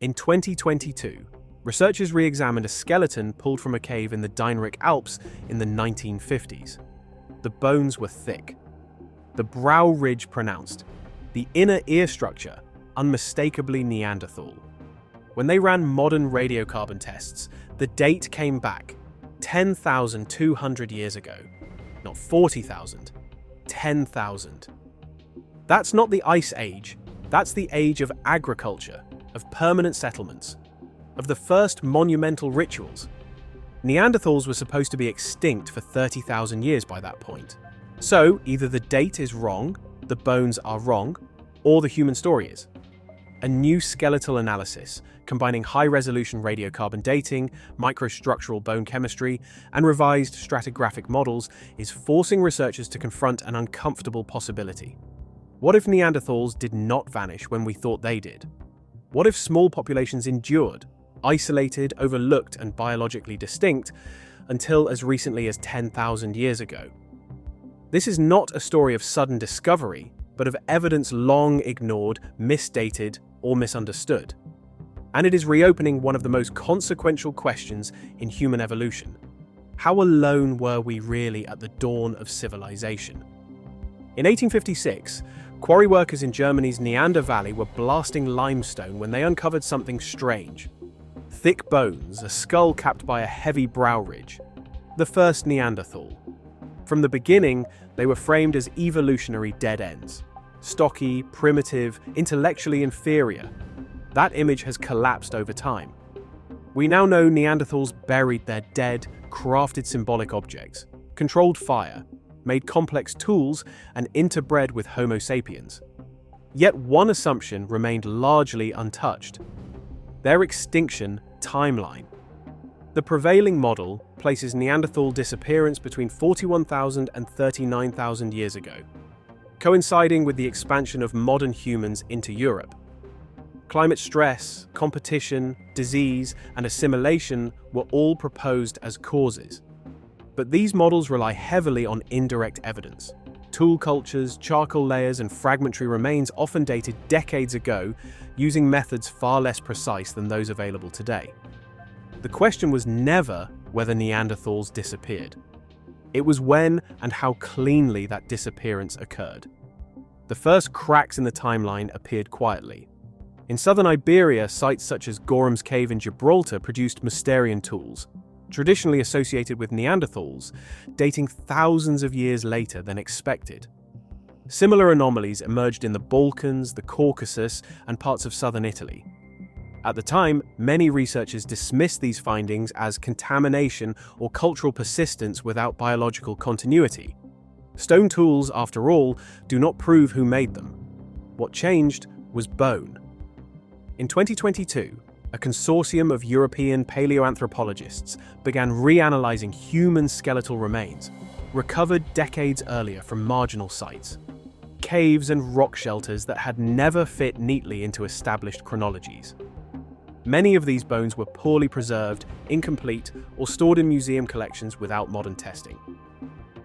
In 2022, researchers re-examined a skeleton pulled from a cave in the Dinaric Alps in the 1950s. The bones were thick, the brow ridge pronounced, the inner ear structure unmistakably Neanderthal. When they ran modern radiocarbon tests, the date came back 10,200 years ago. Not 40,000, 10,000. That's not the Ice Age, that's the age of agriculture, of permanent settlements, of the first monumental rituals. Neanderthals were supposed to be extinct for 30,000 years by that point. So, either the date is wrong, the bones are wrong, or the human story is. A new skeletal analysis, combining high-resolution radiocarbon dating, microstructural bone chemistry, and revised stratigraphic models, is forcing researchers to confront an uncomfortable possibility. What if Neanderthals did not vanish when we thought they did? What if small populations endured, isolated, overlooked, and biologically distinct, until as recently as 10,000 years ago? This is not a story of sudden discovery, but of evidence long ignored, misdated, or misunderstood. And it is reopening one of the most consequential questions in human evolution. How alone were we really at the dawn of civilization? In 1856, quarry workers in Germany's Neander Valley were blasting limestone when they uncovered something strange. Thick bones, a skull capped by a heavy brow ridge. The first Neanderthal. From the beginning, they were framed as evolutionary dead ends. Stocky, primitive, intellectually inferior. That image has collapsed over time. We now know Neanderthals buried their dead, crafted symbolic objects, controlled fire, made complex tools, and interbred with Homo sapiens. Yet one assumption remained largely untouched: their extinction timeline. The prevailing model places Neanderthal disappearance between 41,000 and 39,000 years ago, coinciding with the expansion of modern humans into Europe. Climate stress, competition, disease, and assimilation were all proposed as causes. But these models rely heavily on indirect evidence. Tool cultures, charcoal layers, and fragmentary remains often dated decades ago, using methods far less precise than those available today. The question was never whether Neanderthals disappeared. It was when and how cleanly that disappearance occurred. The first cracks in the timeline appeared quietly. In southern Iberia, sites such as Gorham's Cave in Gibraltar produced Mousterian tools, traditionally associated with Neanderthals, dating thousands of years later than expected. Similar anomalies emerged in the Balkans, the Caucasus, and parts of southern Italy. At the time, many researchers dismissed these findings as contamination or cultural persistence without biological continuity. Stone tools, after all, do not prove who made them. What changed was bone. In 2022, a consortium of European paleoanthropologists began reanalyzing human skeletal remains, recovered decades earlier from marginal sites, caves and rock shelters that had never fit neatly into established chronologies. Many of these bones were poorly preserved, incomplete, or stored in museum collections without modern testing.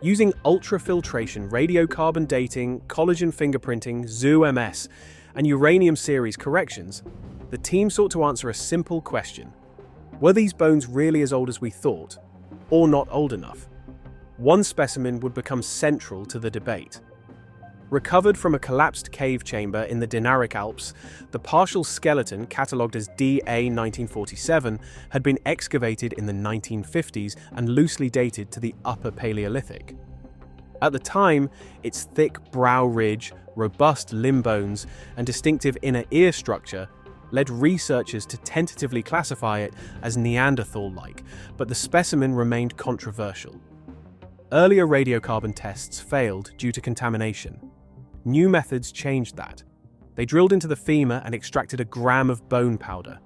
Using ultrafiltration, radiocarbon dating, collagen fingerprinting, ZooMS, and uranium series corrections, the team sought to answer a simple question: were these bones really as old as we thought, or not old enough? One specimen would become central to the debate. Recovered from a collapsed cave chamber in the Dinaric Alps, the partial skeleton, catalogued as DA 1947, had been excavated in the 1950s and loosely dated to the Upper Paleolithic. At the time, its thick brow ridge, robust limb bones, and distinctive inner ear structure led researchers to tentatively classify it as Neanderthal-like, but the specimen remained controversial. Earlier radiocarbon tests failed due to contamination. New methods changed that. They drilled into the femur and extracted a gram of bone powder.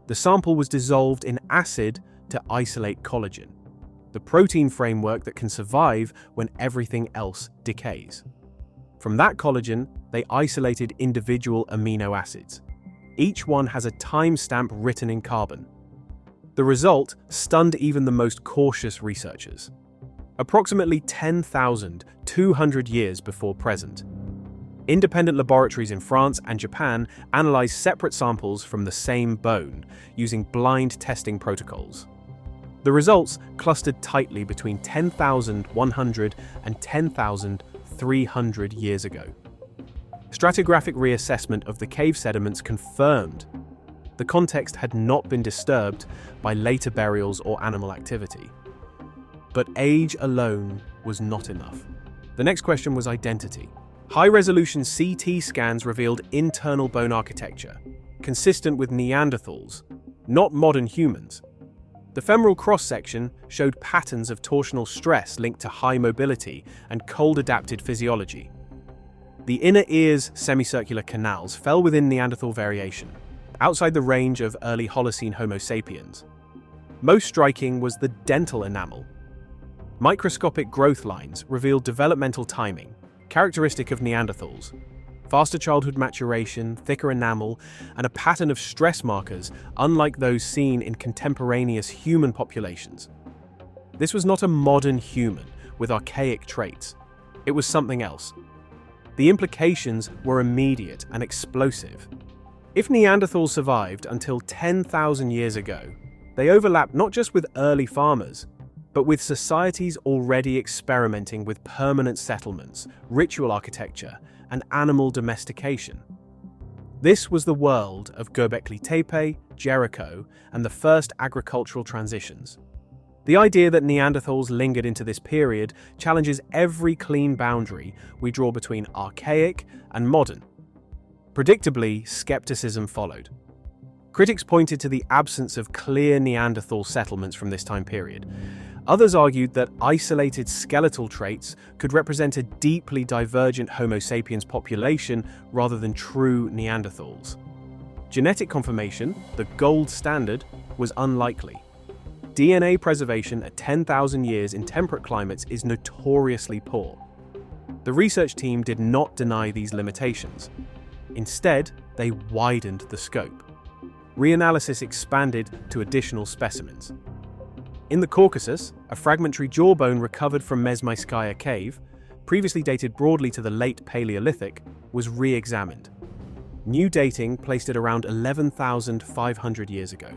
The sample was dissolved in acid to isolate collagen, the protein framework that can survive when everything else decays. From that collagen, they isolated individual amino acids. Each one has a timestamp written in carbon. The result stunned even the most cautious researchers. Approximately 10,200 years before present. Independent laboratories in France and Japan analyzed separate samples from the same bone using blind testing protocols. The results clustered tightly between 10,100 and 10,300 years ago. Stratigraphic reassessment of the cave sediments confirmed the context had not been disturbed by later burials or animal activity. But age alone was not enough. The next question was identity. High-resolution CT scans revealed internal bone architecture, consistent with Neanderthals, not modern humans. The femoral cross-section showed patterns of torsional stress linked to high mobility and cold-adapted physiology. The inner ear's semicircular canals fell within Neanderthal variation, outside the range of early Holocene Homo sapiens. Most striking was the dental enamel. Microscopic growth lines revealed developmental timing, characteristic of Neanderthals: faster childhood maturation, thicker enamel, and a pattern of stress markers unlike those seen in contemporaneous human populations. This was not a modern human with archaic traits. It was something else. The implications were immediate and explosive. If Neanderthals survived until 10,000 years ago, they overlapped not just with early farmers, but with societies already experimenting with permanent settlements, ritual architecture, and animal domestication. This was the world of Göbekli Tepe, Jericho, and the first agricultural transitions. The idea that Neanderthals lingered into this period challenges every clean boundary we draw between archaic and modern. Predictably, skepticism followed. Critics pointed to the absence of clear Neanderthal settlements from this time period. Others argued that isolated skeletal traits could represent a deeply divergent Homo sapiens population rather than true Neanderthals. Genetic confirmation, the gold standard, was unlikely. DNA preservation at 10,000 years in temperate climates is notoriously poor. The research team did not deny these limitations. Instead, they widened the scope. Reanalysis expanded to additional specimens. In the Caucasus, a fragmentary jawbone recovered from Mezmaiskaya cave, previously dated broadly to the late Paleolithic, was re-examined. New dating placed it around 11,500 years ago.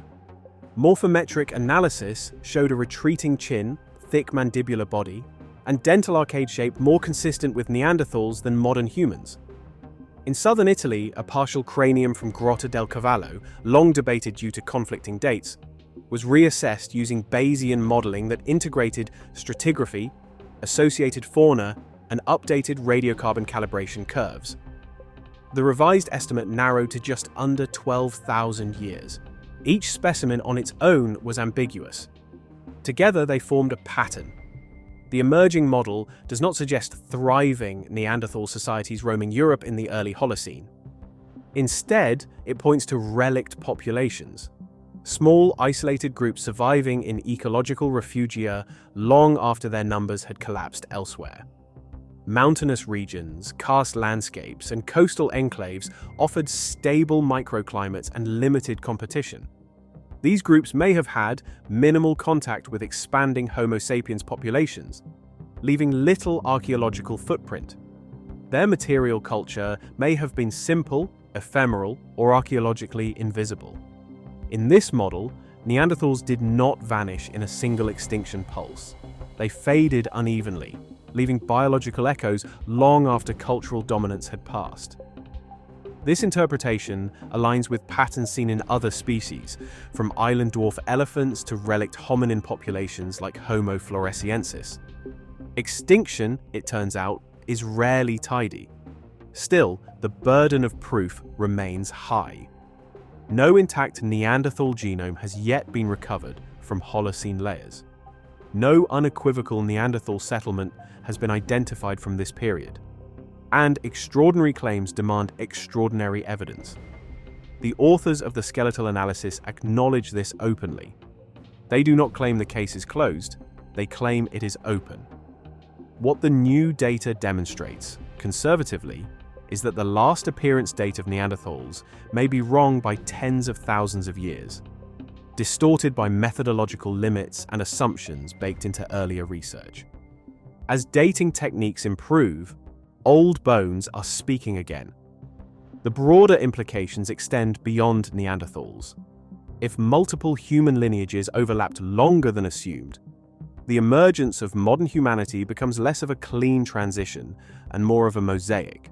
Morphometric analysis showed a retreating chin, thick mandibular body, and dental arcade shape more consistent with Neanderthals than modern humans. In southern Italy, a partial cranium from Grotta del Cavallo, long debated due to conflicting dates, was reassessed using Bayesian modeling that integrated stratigraphy, associated fauna, and updated radiocarbon calibration curves. The revised estimate narrowed to just under 12,000 years. Each specimen on its own was ambiguous. Together, they formed a pattern. The emerging model does not suggest thriving Neanderthal societies roaming Europe in the early Holocene. Instead, it points to relict populations, small, isolated groups surviving in ecological refugia long after their numbers had collapsed elsewhere. Mountainous regions, karst landscapes, and coastal enclaves offered stable microclimates and limited competition. These groups may have had minimal contact with expanding Homo sapiens populations, leaving little archaeological footprint. Their material culture may have been simple, ephemeral, or archaeologically invisible. In this model, Neanderthals did not vanish in a single extinction pulse. They faded unevenly, leaving biological echoes long after cultural dominance had passed. This interpretation aligns with patterns seen in other species, from island dwarf elephants to relict hominin populations like Homo floresiensis. Extinction, it turns out, is rarely tidy. Still, the burden of proof remains high. No intact Neanderthal genome has yet been recovered from Holocene layers. No unequivocal Neanderthal settlement has been identified from this period. And extraordinary claims demand extraordinary evidence. The authors of the skeletal analysis acknowledge this openly. They do not claim the case is closed, they claim it is open. What the new data demonstrates, conservatively, is that the last appearance date of Neanderthals may be wrong by tens of thousands of years, distorted by methodological limits and assumptions baked into earlier research. As dating techniques improve, old bones are speaking again. The broader implications extend beyond Neanderthals. If multiple human lineages overlapped longer than assumed, the emergence of modern humanity becomes less of a clean transition and more of a mosaic.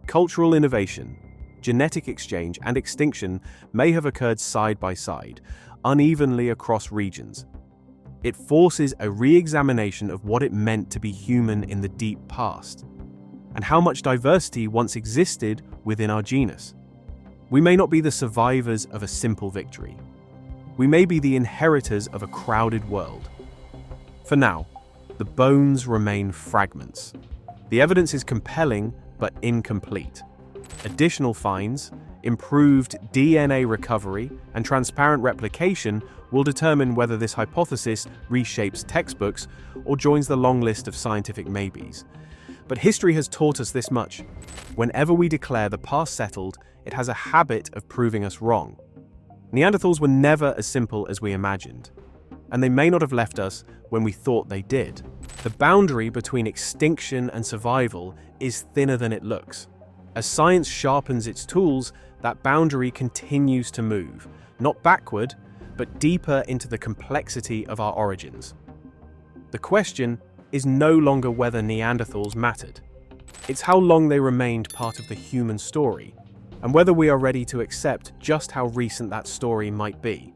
Cultural innovation, genetic exchange, and extinction may have occurred side by side, unevenly across regions. It forces a re-examination of what it meant to be human in the deep past, and how much diversity once existed within our genus. We may not be the survivors of a simple victory. We may be the inheritors of a crowded world. For now, the bones remain fragments. The evidence is compelling but incomplete. Additional finds, improved DNA recovery, and transparent replication will determine whether this hypothesis reshapes textbooks or joins the long list of scientific maybes. But history has taught us this much. Whenever we declare the past settled, it has a habit of proving us wrong. Neanderthals were never as simple as we imagined, and they may not have left us when we thought they did. The boundary between extinction and survival is thinner than it looks. As science sharpens its tools, that boundary continues to move, not backward, but deeper into the complexity of our origins. The question is no longer whether Neanderthals mattered. It's how long they remained part of the human story, and whether we are ready to accept just how recent that story might be.